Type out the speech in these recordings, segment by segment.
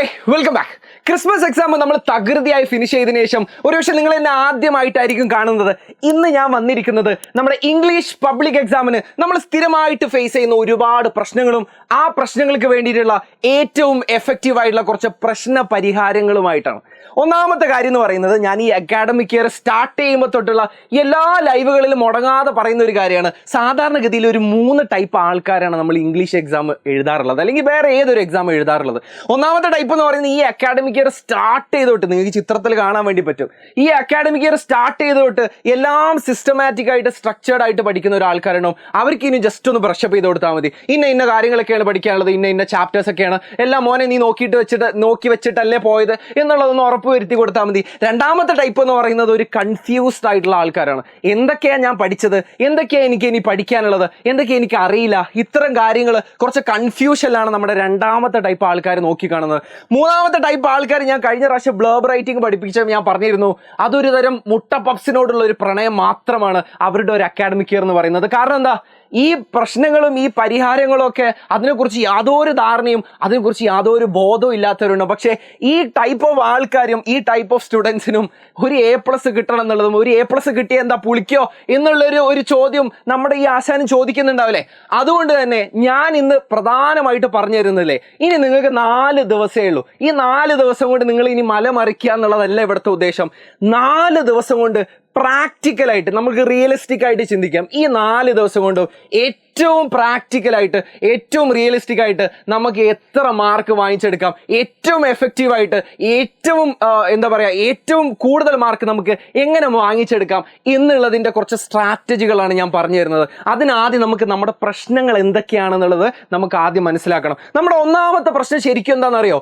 Hi, welcome back. Christmas exam നമ്മൾ തകൃതിയായി finish ചെയ്തതിനു ശേഷം ഒരുപക്ഷെ നിങ്ങൾ എന്നെ ആദ്യമായിട്ടായിരിക്കും കാണുന്നത്. ഇന്ന് ഞാൻ വന്നിരിക്കുന്നത് നമ്മുടെ ഇംഗ്ലീഷ് പബ്ലിക് എക്സാമിന് നമ്മൾ സ്ഥിരമായിട്ട് ഫേസ് ചെയ്യുന്ന ഒരുപാട് പ്രശ്നങ്ങളും ആ പ്രശ്നങ്ങൾക്ക് വേണ്ടിയിട്ടുള്ള ഏറ്റവും എഫക്റ്റീവ് ആയിട്ടുള്ള കുറച്ച് പ്രശ്ന പരിഹാരങ്ങളുമായിട്ടാണ്. ഒന്നാമത്തെ കാര്യം എന്ന് പറയുന്നത്, ഞാൻ ഈ അക്കാഡമിക് ഇയർ സ്റ്റാർട്ട് ചെയ്യുമ്പോൾ തൊട്ടുള്ള എല്ലാ ലൈവുകളിലും മുടങ്ങാതെ പറയുന്ന ഒരു കാര്യമാണ്. സാധാരണഗതിയിൽ ഒരു 3 ടൈപ്പ് ആൾക്കാരാണ് നമ്മൾ ഇംഗ്ലീഷ് എക്സാം എഴുതാറുള്ളത്, അല്ലെങ്കിൽ വേറെ ഏതൊരു എക്സാം എഴുതാറുള്ളത്. ഒന്നാമത്തെ ടൈപ്പ് എന്ന് പറയുന്നത്, ഈ അക്കാഡമിക് ഇയർ സ്റ്റാർട്ട് ചെയ്തോട്ട് നിങ്ങൾക്ക് ചിത്രത്തിൽ കാണാൻ വേണ്ടി പറ്റും. ഈ അക്കാഡമിക് ഇയർ സ്റ്റാർട്ട് ചെയ്തോട്ട് എല്ലാം സിസ്റ്റമാറ്റിക് ആയിട്ട് സ്ട്രക്ചേർഡ് ആയിട്ട് പഠിക്കുന്ന ഒരു ആൾക്കാരുണ്ടാവും. അവർക്ക് ഇനി ജസ്റ്റ് ഒന്ന് ബ്രഷപ്പ് ചെയ്ത് കൊടുത്താൽ മതി. ഇന്ന കാര്യങ്ങളൊക്കെയാണ് പഠിക്കാനുള്ളത്, ഇന്ന ചാപ്റ്റേഴ്സ് ഒക്കെയാണ്, എല്ലാം മോനെ നീ നോക്കി വെച്ചിട്ടല്ലേ പോയത് എന്നുള്ളതൊന്ന് ഉറപ്പ് വരുത്തി കൊടുത്താൽ മതി. രണ്ടാമത്തെ ടൈപ്പ് എന്ന് പറയുന്നത് ഒരു കൺഫ്യൂസ്ഡ് ആയിട്ടുള്ള ആൾക്കാരാണ്. എന്തൊക്കെയാണ് ഞാൻ പഠിച്ചത്, എന്തൊക്കെയാണ് എനിക്ക് ഇനി പഠിക്കാനുള്ളത്, എന്തൊക്കെയാണ് എനിക്ക് അറിയില്ല, ഇത്തരം കാര്യങ്ങൾ കുറച്ച് കൺഫ്യൂഷനിലാണ് നമ്മുടെ രണ്ടാമത്തെ ടൈപ്പ് ആൾക്കാർ നോക്കിക്കാണുന്നത്. മൂന്നാമത്തെ ടൈപ്പ് ആൾക്കാർ ഞാൻ കഴിഞ്ഞ പ്രാവശ്യം ബ്ലർബ് റൈറ്റിംഗ് പഠിപ്പിച്ച ഞാൻ പറഞ്ഞിരുന്നു, അതൊരു തരം മുട്ട പപ്സിനോടുള്ള ഒരു പ്രണയം മാത്രമാണ് അവരുടെ ഒരു അക്കാഡമിക് ഇയർ എന്ന് പറയുന്നത്. കാരണം എന്താ, ഈ പ്രശ്നങ്ങളും ഈ പരിഹാരങ്ങളും ഒക്കെ അതിനെക്കുറിച്ച് യാതൊരു ധാരണയും അതിനെക്കുറിച്ച് യാതൊരു ബോധവും ഇല്ലാത്തവരുണ്ട്. പക്ഷേ ഈ ടൈപ്പ് ഓഫ് ആൾക്കാരും ഈ ടൈപ്പ് ഓഫ് സ്റ്റുഡൻസിനും ഒരു A+ കിട്ടണം എന്നുള്ളതും, ഒരു A+ കിട്ടിയ എന്താ പുളിക്കോ എന്നുള്ളൊരു ചോദ്യം നമ്മുടെ ഈ ആശാനും ചോദിക്കുന്നുണ്ടാവില്ലേ. അതുകൊണ്ട് തന്നെ ഞാൻ ഇന്ന് പ്രധാനമായിട്ട് പറഞ്ഞു തരുന്നില്ലേ, ഇനി നിങ്ങൾക്ക് 4 ദിവസമേ ഉള്ളൂ. ഈ 4 ദിവസം കൊണ്ട് നിങ്ങൾ ഇനി മല മറിക്കുക എന്നുള്ളതല്ല ഇവിടുത്തെ ഉദ്ദേശം. 4 ദിവസം കൊണ്ട് പ്രാക്ടിക്കലായിട്ട് നമുക്ക് റിയലിസ്റ്റിക് ആയിട്ട് ചിന്തിക്കാം. ഈ 4 ദിവസം കൊണ്ട് ഏറ്റവും പ്രാക്ടിക്കലായിട്ട് ഏറ്റവും റിയലിസ്റ്റിക് ആയിട്ട് നമുക്ക് എത്ര മാർക്ക് വാങ്ങിച്ചെടുക്കാം, ഏറ്റവും എഫക്റ്റീവായിട്ട് ഏറ്റവും ഏറ്റവും കൂടുതൽ മാർക്ക് നമുക്ക് എങ്ങനെ വാങ്ങിച്ചെടുക്കാം എന്നുള്ളതിൻ്റെ കുറച്ച് സ്ട്രാറ്റജികളാണ് ഞാൻ പറഞ്ഞു തരുന്നത്. അതിനാദ്യം നമുക്ക് നമ്മുടെ പ്രശ്നങ്ങൾ എന്തൊക്കെയാണെന്നുള്ളത് നമുക്ക് ആദ്യം മനസ്സിലാക്കണം. നമ്മുടെ ഒന്നാമത്തെ പ്രശ്നം ശരിക്കും എന്താണെന്നറിയോ,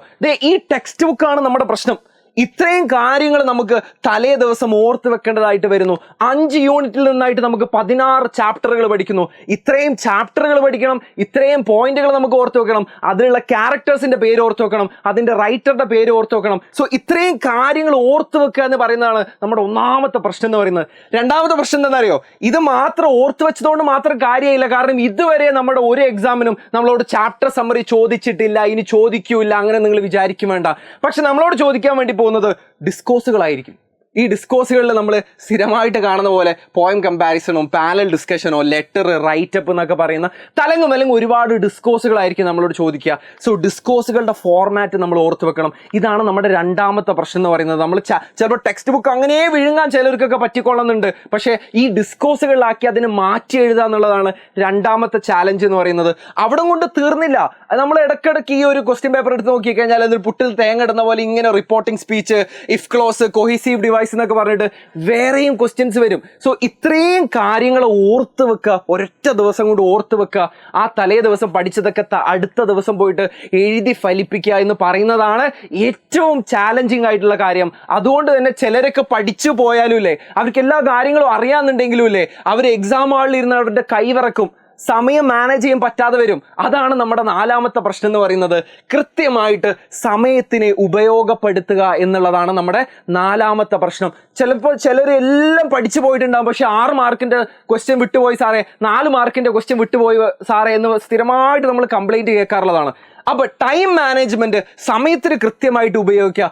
ഈ ടെക്സ്റ്റ് ബുക്കാണ് നമ്മുടെ പ്രശ്നം. ഇത്രയും കാര്യങ്ങൾ നമുക്ക് തലേ ദിവസം ഓർത്ത് വെക്കേണ്ടതായിട്ട് വരുന്നു. 5 യൂണിറ്റിൽ നിന്നായിട്ട് നമുക്ക് 16 ചാപ്റ്ററുകൾ പഠിക്കുന്നു. ഇത്രയും ചാപ്റ്ററുകൾ പഠിക്കണം, ഇത്രയും പോയിന്റുകൾ നമുക്ക് ഓർത്ത് വെക്കണം, അതിലുള്ള ക്യാരക്ടേഴ്സിന്റെ പേര് ഓർത്ത് വെക്കണം, അതിന്റെ റൈറ്ററുടെ പേര് ഓർത്ത് വെക്കണം. സോ ഇത്രയും കാര്യങ്ങൾ ഓർത്ത് വെക്കുക എന്ന് പറയുന്നതാണ് നമ്മുടെ ഒന്നാമത്തെ പ്രശ്നം എന്ന് പറയുന്നത്. രണ്ടാമത്തെ പ്രശ്നം എന്താണെന്നറിയോ, ഇത് മാത്രം ഓർത്ത് വെച്ചതുകൊണ്ട് മാത്രം കാര്യമില്ല. കാരണം ഇതുവരെ നമ്മുടെ ഒരു എക്സാമിനും നമ്മളോട് ചാപ്റ്റർ സമ്മറി ചോദിച്ചിട്ടില്ല, ഇനി ചോദിക്കൂല, അങ്ങനെ നിങ്ങൾ വിചാരിക്കും വേണ്ട. പക്ഷെ നമ്മളോട് ചോദിക്കാൻ വേണ്ടി പോകുന്നത് ഡിസ്കോഴ്സുകളായിരിക്കും. ഈ ഡിസ്കോഴ്സുകളിൽ നമ്മൾ സ്ഥിരമായിട്ട് കാണുന്ന പോലെ പോയം കമ്പാരിസണോ, പാനൽ ഡിസ്കഷനോ, ലെറ്റർ, റൈറ്റപ്പ് എന്നൊക്കെ പറയുന്ന തലങ്ങും ഒരുപാട് ഡിസ്കോഴ്സുകളായിരിക്കും നമ്മളോട് ചോദിക്കുക. സോ ഡിസ്കോഴ്സുകളുടെ ഫോർമാറ്റ് നമ്മൾ ഓർത്ത് വെക്കണം. ഇതാണ് നമ്മുടെ രണ്ടാമത്തെ പ്രശ്നം എന്ന് പറയുന്നത്. നമ്മൾ ചിലപ്പോൾ ടെക്സ്റ്റ് ബുക്ക് അങ്ങനെ വിഴുങ്ങാൻ ചിലർക്കൊക്കെ പറ്റിക്കൊള്ളുന്നുണ്ട്. പക്ഷേ ഈ ഡിസ്കോഴ്സുകളിലാക്കി അതിനെ മാറ്റി എഴുതുക എന്നുള്ളതാണ് രണ്ടാമത്തെ ചാലഞ്ച് എന്ന് പറയുന്നത്. അവിടെ കൊണ്ട് തീർന്നില്ല. നമ്മൾ ഇടയ്ക്കിടയ്ക്ക് ഈ ഒരു ക്വസ്റ്റ്യൻ പേപ്പർ എടുത്ത് നോക്കിക്കഴിഞ്ഞാൽ അതിൽ പുട്ടിൽ തേങ്ങ ഇടുന്ന പോലെ ഇങ്ങനെ reporting speech, if clause, cohesive device എന്നൊക്കെ പറഞ്ഞിട്ട് വേറെയും ക്വസ്റ്റ്യൻസ് വരും. സോ ഇത്രയും കാര്യങ്ങൾ ഓർത്ത് വെക്കുക, ഒരൊറ്റ ദിവസം കൊണ്ട് ഓർത്ത് വെക്കുക. ആ തലേ ദിവസം പഠിച്ചതൊക്കെ അടുത്ത ദിവസം പോയിട്ട് എഴുതി ഫലിപ്പിക്കുക എന്ന് പറയുന്നതാണ് ഏറ്റവും ചാലഞ്ചിങ് ആയിട്ടുള്ള കാര്യം. അതുകൊണ്ട് തന്നെ ചിലരൊക്കെ പഠിച്ചു പോയാലും ഇല്ലേ, അവർക്ക് എല്ലാ കാര്യങ്ങളും അറിയാമെന്നുണ്ടെങ്കിലും ഇല്ലേ, അവർ എക്സാം ഹാളിൽ ഇരുന്ന് അവരുടെ കൈവിറക്കും, സമയം മാനേജ് ചെയ്യാൻ പറ്റാതെ വരും. അതാണ് നമ്മുടെ നാലാമത്തെ പ്രശ്നം എന്ന് പറയുന്നത്. കൃത്യമായിട്ട് സമയത്തിനെ ഉപയോഗപ്പെടുത്തുക എന്നുള്ളതാണ് നമ്മുടെ നാലാമത്തെ പ്രശ്നം. ചിലപ്പോൾ ചിലർ എല്ലാം പഠിച്ചു പോയിട്ടുണ്ടാകും, പക്ഷെ 6 മാർക്കിന്റെ ക്വസ്റ്റ്യൻ വിട്ടുപോയി സാറേ, 4 മാർക്കിന്റെ ക്വസ്റ്റ്യൻ വിട്ടുപോയി സാറേ എന്ന് സ്ഥിരമായിട്ട് നമ്മൾ കംപ്ലൈന്റ് കേൾക്കാറുള്ളതാണ്. അപ്പൊ ടൈം മാനേജ്മെന്റ്, സമയത്തിന് കൃത്യമായിട്ട് ഉപയോഗിക്കുക.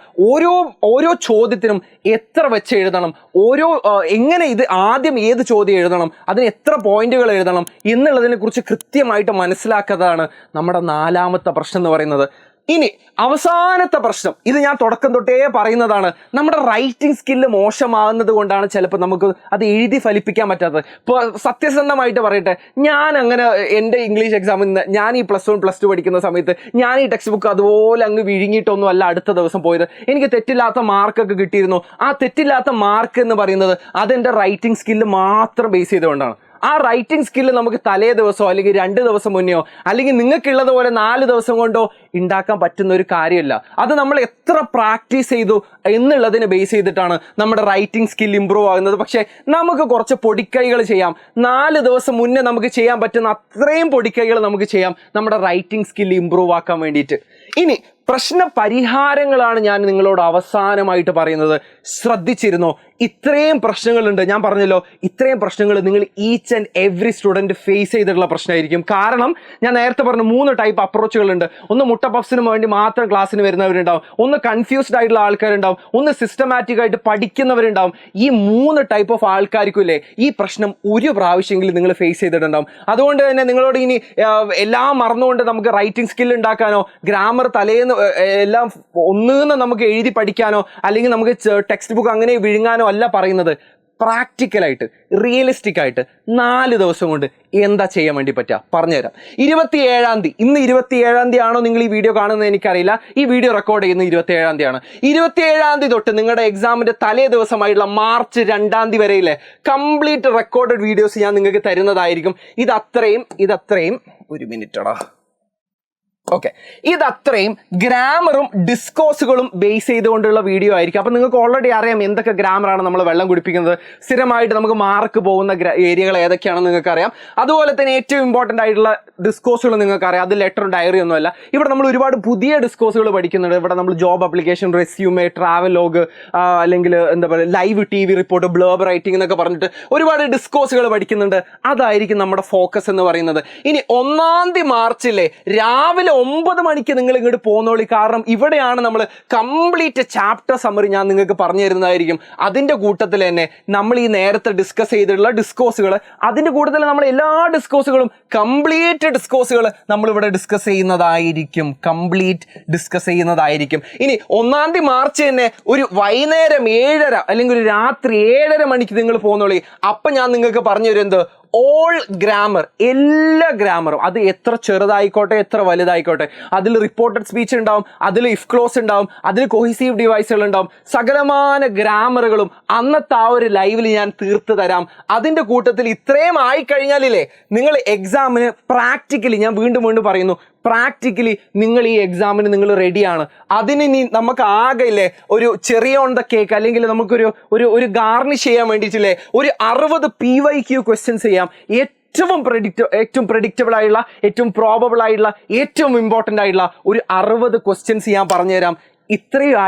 ഓരോ ചോദ്യത്തിനും എത്ര വെച്ച് എഴുതണം, എങ്ങനെ ഇത് ആദ്യം ഏത് ചോദ്യം എഴുതണം, അതിന് എത്ര പോയിന്റുകൾ എഴുതണം എന്നുള്ളതിനെ കുറിച്ച് കൃത്യമായിട്ട് മനസ്സിലാക്കുന്നതാണ് നമ്മുടെ നാലാമത്തെ പ്രശ്നം എന്ന് പറയുന്നത്. ഇനി അവസാനത്തെ പ്രശ്നം, ഇത് ഞാൻ തുടക്കം തൊട്ടേ പറയുന്നതാണ്, നമ്മുടെ റൈറ്റിംഗ് സ്കില്ല് മോശമാകുന്നത് കൊണ്ടാണ് ചിലപ്പോൾ നമുക്ക് അത് എഴുതി ഫലിപ്പിക്കാൻ പറ്റാത്തത്. ഇപ്പോൾ സത്യസന്ധമായിട്ട് പറയട്ടെ, ഞാൻ അങ്ങനെ എൻ്റെ ഇംഗ്ലീഷ് എക്സാമിൽ നിന്ന് ഞാൻ ഈ +1 +2 പഠിക്കുന്ന സമയത്ത് ഞാൻ ഈ ടെക്സ്റ്റ് ബുക്ക് അതുപോലെ അങ്ങ് വിഴുങ്ങിയിട്ടൊന്നും അല്ല അടുത്ത ദിവസം പോയത്. എനിക്ക് തെറ്റില്ലാത്ത മാർക്കൊക്കെ കിട്ടിയിരുന്നു. ആ തെറ്റില്ലാത്ത മാർക്ക് എന്ന് പറയുന്നത് അതെൻ്റെ റൈറ്റിംഗ് സ്കില്ല് മാത്രം ബേസ് ചെയ്തുകൊണ്ടാണ്. ആ റൈറ്റിംഗ് സ്കില്ല് നമുക്ക് തലേ ദിവസമോ അല്ലെങ്കിൽ 2 ദിവസം മുന്നെയോ അല്ലെങ്കിൽ നിങ്ങൾക്കുള്ളത് പോലെ 4 ദിവസം കൊണ്ടോ ഉണ്ടാക്കാൻ പറ്റുന്ന ഒരു കാര്യമല്ല. അത് നമ്മൾ എത്ര പ്രാക്ടീസ് ചെയ്തു എന്നുള്ളതിനെ ബേസ് ചെയ്തിട്ടാണ് നമ്മുടെ റൈറ്റിംഗ് സ്കിൽ ഇമ്പ്രൂവ് ആകുന്നത്. പക്ഷേ നമുക്ക് കുറച്ച് പൊടിക്കൈകൾ ചെയ്യാം. 4 ദിവസം മുന്നേ നമുക്ക് ചെയ്യാൻ പറ്റുന്ന അത്രയും പൊടിക്കൈകൾ നമുക്ക് ചെയ്യാം നമ്മുടെ റൈറ്റിംഗ് സ്കിൽ ഇമ്പ്രൂവ് ആക്കാൻ വേണ്ടിയിട്ട്. ഇനി പ്രശ്ന പരിഹാരങ്ങളാണ് ഞാൻ നിങ്ങളോട് അവസാനമായിട്ട് പറയുന്നത്. ശ്രദ്ധിച്ചിരുന്നോ, ഇത്രയും പ്രശ്നങ്ങളുണ്ട്. ഞാൻ പറഞ്ഞല്ലോ, ഇത്രയും പ്രശ്നങ്ങൾ നിങ്ങൾ each and every student face ചെയ്തിട്ടുള്ള പ്രശ്നമായിരിക്കും. കാരണം ഞാൻ നേരത്തെ പറഞ്ഞു 3 ടൈപ്പ് അപ്രോച്ചുകളുണ്ട്. ഒന്ന് മുട്ട പഫ്സിന് വേണ്ടി മാത്രം ക്ലാസ്സിന് വരുന്നവരുണ്ടാവും, ഒന്ന് കൺഫ്യൂസ്ഡ് ആയിട്ടുള്ള ആൾക്കാരുണ്ടാവും, ഒന്ന് സിസ്റ്റമാറ്റിക് ആയിട്ട് പഠിക്കുന്നവരുണ്ടാവും. ഈ 3 ടൈപ്പ് ഓഫ് ആൾക്കാർക്കും ഇല്ലേ ഈ പ്രശ്നം ഒരു പ്രാവശ്യമെങ്കിലും നിങ്ങൾ ഫേസ് ചെയ്തിട്ടുണ്ടാവും. അതുകൊണ്ട് തന്നെ നിങ്ങളോട് ഇനി എല്ലാം മറന്നുകൊണ്ട് നമുക്ക് റൈറ്റിംഗ് സ്കിൽ ഉണ്ടാക്കാനോ ഗ്രാമർ തലേന്ന് എല്ലാം ഒന്നുകിൽ നമുക്ക് എഴുതി പഠിക്കാനോ അല്ലെങ്കിൽ നമുക്ക് ടെക്സ്റ്റ് ബുക്ക് അങ്ങനെ വിഴുങ്ങാനോ അല്ല പറയുന്നത്. പ്രാക്ടിക്കലായിട്ട് റിയലിസ്റ്റിക് ആയിട്ട് 4 ദിവസം കൊണ്ട് എന്താ ചെയ്യാൻ വേണ്ടി പറ്റുക പറഞ്ഞുതരാം. 27-ാം തീയതി, ഇന്ന് 27-ാം തീയതി ആണോ നിങ്ങൾ ഈ വീഡിയോ കാണുന്നത് എനിക്കറിയില്ല. ഈ വീഡിയോ റെക്കോർഡ് ചെയ്യുന്നത് 27-ാം തീയതി ആണ്. 27-ാം തീയതി തൊട്ട് നിങ്ങളുടെ എക്സാമിന്റെ തലേ ദിവസമായിട്ടുള്ള മാർച്ച് 2-ാം തീയതി വരെയില്ലേ കംപ്ലീറ്റ് റെക്കോർഡഡ് വീഡിയോസ് ഞാൻ നിങ്ങൾക്ക് തരുന്നതായിരിക്കും. ഇതത്രയും ഒരു മിനിറ്റടാ. ഓക്കെ, ഇതത്രയും ഗ്രാമറും ഡിസ്കോസുകളും ബേസ് ചെയ്തുകൊണ്ടുള്ള വീഡിയോ ആയിരിക്കും. അപ്പം നിങ്ങൾക്ക് ഓൾറെഡി അറിയാം എന്തൊക്കെ ഗ്രാമറാണ് നമ്മൾ വെള്ളം കുടിപ്പിക്കുന്നത്. സ്ഥിരമായിട്ട് നമുക്ക് മാർക്ക് പോകുന്ന ഏരിയകൾ ഏതൊക്കെയാണെന്ന് നിങ്ങൾക്ക് അറിയാം. അതുപോലെ തന്നെ ഏറ്റവും ഇമ്പോർട്ടൻ്റ് ആയിട്ടുള്ള ഡിസ്കോസുകൾ നിങ്ങൾക്ക് അറിയാം. അത് ലെറ്ററും ഡയറി ഒന്നുമല്ല. ഇവിടെ നമ്മൾ ഒരുപാട് പുതിയ ഡിസ്കോസുകൾ പഠിക്കുന്നുണ്ട്. ഇവിടെ നമ്മൾ job application, resume, travel log, അല്ലെങ്കിൽ എന്താ പറയുക live TV report, blurb writing എന്നൊക്കെ പറഞ്ഞിട്ട് ഒരുപാട് ഡിസ്കോസുകൾ പഠിക്കുന്നുണ്ട്. അതായിരിക്കും നമ്മുടെ ഫോക്കസ് എന്ന് പറയുന്നത്. ഇനി 1-ാം തീയതി മാർച്ചിലെ രാവിലെ 9 മണിക്ക് നിങ്ങൾ ഇങ്ങോട്ട് പോന്നോളി. കാരണം ഇവിടെയാണ് നമ്മൾ കംപ്ലീറ്റ് ചാപ്റ്റർ സമ്മറി ഞാൻ നിങ്ങൾക്ക് പറഞ്ഞു തരുന്നതായിരിക്കും. അതിൻ്റെ കൂട്ടത്തിൽ തന്നെ നമ്മൾ ഈ നേരത്തെ ഡിസ്കസ് ചെയ്തിട്ടുള്ള ഡിസ്കോസുകൾ, അതിൻ്റെ കൂട്ടത്തിൽ നമ്മൾ എല്ലാ ഡിസ്കോസുകളും കംപ്ലീറ്റ് ഡിസ്കോസുകൾ നമ്മളിവിടെ ഡിസ്കസ് ചെയ്യുന്നതായിരിക്കും. ഇനി 1-ാം തീയതി മാർച്ച് തന്നെ ഒരു വൈകുന്നേരം 7:30 അല്ലെങ്കിൽ ഒരു രാത്രി 7:30 മണിക്ക് നിങ്ങൾ പോന്നോളി. അപ്പം ഞാൻ നിങ്ങൾക്ക് പറഞ്ഞു തരും എന്ത് ഓൾ ഗ്രാമർ, എല്ലാ ഗ്രാമറും, അത് എത്ര ചെറുതായിക്കോട്ടെ എത്ര വലുതായിക്കോട്ടെ, അതിൽ റിപ്പോർട്ടഡ് സ്പീച്ച് ഉണ്ടാവും, അതിൽ ഇഫ് ക്ലോസ് ഉണ്ടാവും, അതിൽ കൊഹീസീവ് ഡിവൈസുകൾ ഉണ്ടാവും, സകലമാന ഗ്രാമറുകളും അന്നത്തെ ആ ഒരു ലൈവിൽ ഞാൻ തീർത്ത് തരാം. അതിൻ്റെ കൂട്ടത്തിൽ ഇത്രയും ആയിക്കഴിഞ്ഞാലില്ലേ നിങ്ങൾ എക്സാമിന് പ്രാക്ടിക്കലി, ഞാൻ വീണ്ടും പറയുന്നു, പ്രാക്ടിക്കലി നിങ്ങൾ ഈ എക്സാമിന് നിങ്ങൾ റെഡിയാണ്. അതിന് ഇനി നമുക്ക് ആകെ ഇല്ലേ ഒരു ചെറിയ ഓൺ ദ കേക്ക് അല്ലെങ്കിൽ നമുക്കൊരു ഗാർണിഷ് ചെയ്യാൻ വേണ്ടിയിട്ടില്ലേ ഒരു 60 PYQ ക്വസ്റ്റ്യൻസ് ചെയ്യാം. ഏറ്റവും പ്രെഡിക്റ്റബിൾ ആയിട്ടുള്ള, ഏറ്റവും പ്രോബബിൾ ആയിട്ടുള്ള, ഏറ്റവും ഇമ്പോർട്ടൻ്റ് ആയിട്ടുള്ള ഒരു 60 ക്വസ്റ്റ്യൻസ് ഞാൻ പറഞ്ഞുതരാം. ഇത്രയും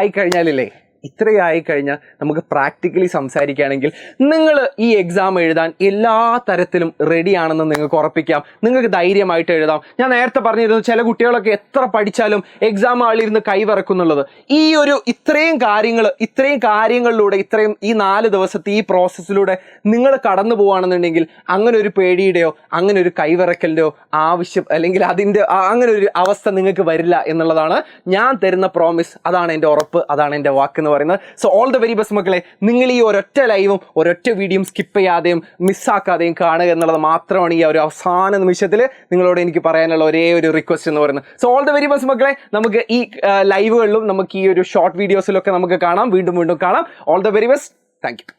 ആയിക്കഴിഞ്ഞാൽ നമുക്ക് പ്രാക്ടിക്കലി സംസാരിക്കുകയാണെങ്കിൽ നിങ്ങൾ ഈ എക്സാം എഴുതാൻ എല്ലാ തരത്തിലും റെഡിയാണെന്ന് നിങ്ങൾക്ക് ഉറപ്പിക്കാം. നിങ്ങൾക്ക് ധൈര്യമായിട്ട് എഴുതാം. ഞാൻ നേരത്തെ പറഞ്ഞിരുന്നു ചില കുട്ടികളൊക്കെ എത്ര പഠിച്ചാലും എക്സാം ഹാളിലിരുന്ന് കൈവിറക്കുന്നുള്ളത്. ഇത്രയും കാര്യങ്ങളിലൂടെ ഈ 4 ദിവസത്തെ ഈ പ്രോസസ്സിലൂടെ നിങ്ങൾ കടന്നു പോവുകയാണെന്നുണ്ടെങ്കിൽ അങ്ങനെ ഒരു പേടിയുടെയോ അങ്ങനെ ഒരു കൈവിറക്കലിൻ്റെയോ ആവശ്യം അല്ലെങ്കിൽ അങ്ങനെ ഒരു അവസ്ഥ നിങ്ങൾക്ക് വരില്ല എന്നുള്ളതാണ് ഞാൻ തരുന്ന പ്രോമിസ്. അതാണ് എൻ്റെ ഉറപ്പ്, അതാണ് എൻ്റെ വാക്ക് എന്ന് പറയുന്നത്. So all the very best മക്കളെ. നിങ്ങൾ ഈ ഒരൊറ്റ ലൈവും ഒരൊറ്റ വീഡിയോയും സ്കിപ്പ് ചെയ്യാതെയും മിസ്സാക്കാതെയും കാണുക എന്നുള്ളത് മാത്രമാണ് ഈ ഒരു അവസാന നിമിഷത്തിൽ നിങ്ങളോട് എനിക്ക് പറയാനുള്ള ഒരേ ഒരു റിക്വസ്റ്റ് എന്ന് പറയുന്നത്. So all the very best മക്കളെ. നമുക്ക് ഈ ലൈവുകളിലും നമുക്ക് ഈ ഒരു ഷോർട്ട് വീഡിയോസിലൊക്കെ നമുക്ക് കാണാം, വീണ്ടും കാണാം. All the very best. Thank you.